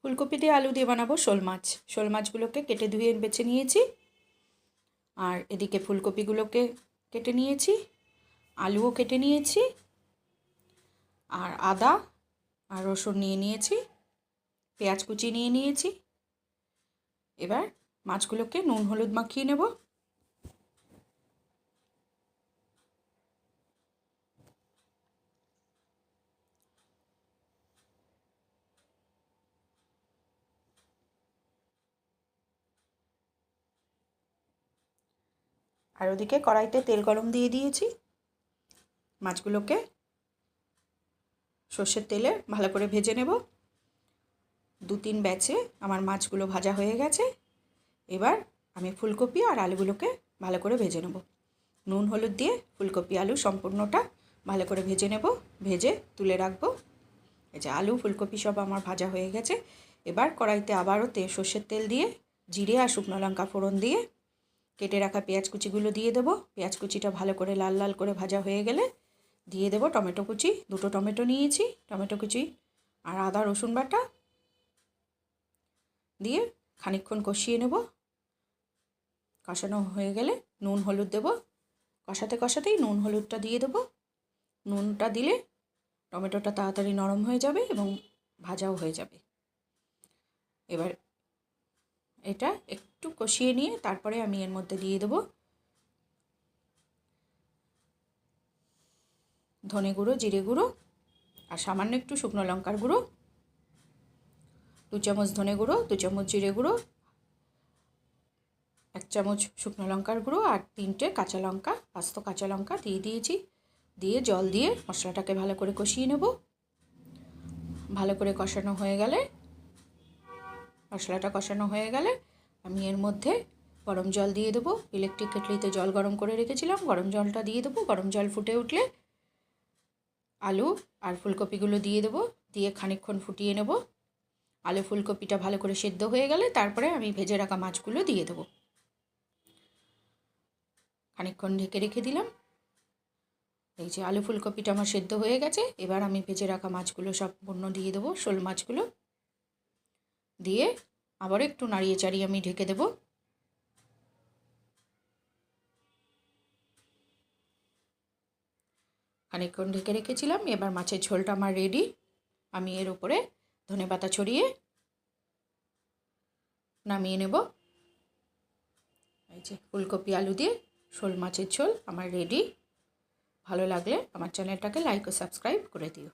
ফুলকপি দিয়ে আলু দিয়ে বানাবো শোল মাছ। শোল মাছগুলোকে কেটে ধুয়ে বেছে নিয়েছি, আর এদিকে ফুলকপিগুলোকে কেটে নিয়েছি, আলুও কেটে নিয়েছি, আর আদা আর রসুন নিয়ে নিয়েছি, পেঁয়াজ কুচি নিয়ে নিয়েছি। এবার মাছগুলোকে নুন হলুদ মাখিয়ে নেব। আর ওদিকে কড়াইতে তেল গরম দিয়ে দিয়েছি। মাছগুলোকে সর্ষের তেলে ভালো করে ভেজে নেব। 2-3 ব্যাচে আমার মাছগুলো ভাজা হয়ে গেছে। এবার আমি ফুলকপি আর আলুগুলোকে ভালো করে ভেজে নেব। নুন হলুদ দিয়ে ফুলকপি আলু সম্পূর্ণটা ভালো করে ভেজে নেব, ভেজে তুলে রাখবো। এই যে আলু ফুলকপি সব আমার ভাজা হয়ে গেছে। এবার কড়াইতে আবারও সর্ষের তেল দিয়ে জিরে আর শুকনো লঙ্কা ফোড়ন দিয়ে কেটে রাখা পেঁয়াজ কুচিগুলো দিয়ে দেবো। পেঁয়াজ কুচিটা ভালো করে লাল লাল করে ভাজা হয়ে গেলে দিয়ে দেবো টমেটো কুচি। 2টো টমেটো নিয়েছি, টমেটো কুচি আর আদা রসুন বাটা দিয়ে খানিকক্ষণ কষিয়ে নেব। কষানো হয়ে গেলে নুন হলুদ দেবো। কষাতে কষাতেই নুন হলুদটা দিয়ে দেবো। নুনটা দিলে টমেটোটা তাড়াতাড়ি নরম হয়ে যাবে এবং ভাজাও হয়ে যাবে। এবার এটা একটু কষিয়ে নিয়ে তারপরে আমি এর মধ্যে দিয়ে দেবো ধনে গুঁড়ো, জিরে গুঁড়ো আর সামান্য একটু শুকনো লঙ্কার গুঁড়ো। 2 চামচ ধনে গুঁড়ো, 2 চামচ জিরে গুঁড়ো, 1 চামচ শুকনো লঙ্কার গুঁড়ো আর 3টে কাঁচা লঙ্কা, আস্ত কাঁচা লঙ্কা দিয়ে দিয়েছি। দিয়ে জল দিয়ে মশলাটাকে ভালো করে কষিয়ে নেব। ভালো করে কষানো হয়ে গেলে মশলাটা কষানো হয়ে গেলে আমি এর মধ্যে গরম জল দিয়ে দেবো। ইলেকট্রিক কেটলিতে জল গরম করে রেখেছিলাম, গরম জলটা দিয়ে দেবো। গরম জল ফুটে উঠলে আলু আর ফুলকপিগুলো দিয়ে দেবো, দিয়ে খানিকক্ষণ ফুটিয়ে নেব। আলু ফুলকপিটা ভালো করে সেদ্ধ হয়ে গেলে তারপরে আমি ভেজে রাখা মাছগুলো দিয়ে দেবো। খানিকক্ষণ ঢেকে রেখে দিলাম। এই যে আলু ফুলকপিটা আমার সেদ্ধ হয়ে গেছে। এবার আমি ভেজে রাখা মাছগুলো সম্পূর্ণ দিয়ে দেবো, শোল মাছগুলো দিয়ে আবার একটু নাড়িয়ে চাড়িয়ে আমি ঢেকে দেবো। খানিকক্ষণ ঢেকে রেখেছিলাম। এবার মাছের ঝোলটা আমার রেডি। আমি এর উপরে ধনেপাতা ছড়িয়ে নামিয়ে নেব। এই যে ফুলকপি আলু দিয়ে শোল মাছের ঝোল আমার রেডি। ভালো লাগলে আমার চ্যানেলটাকে লাইক ও সাবস্ক্রাইব করে দিও।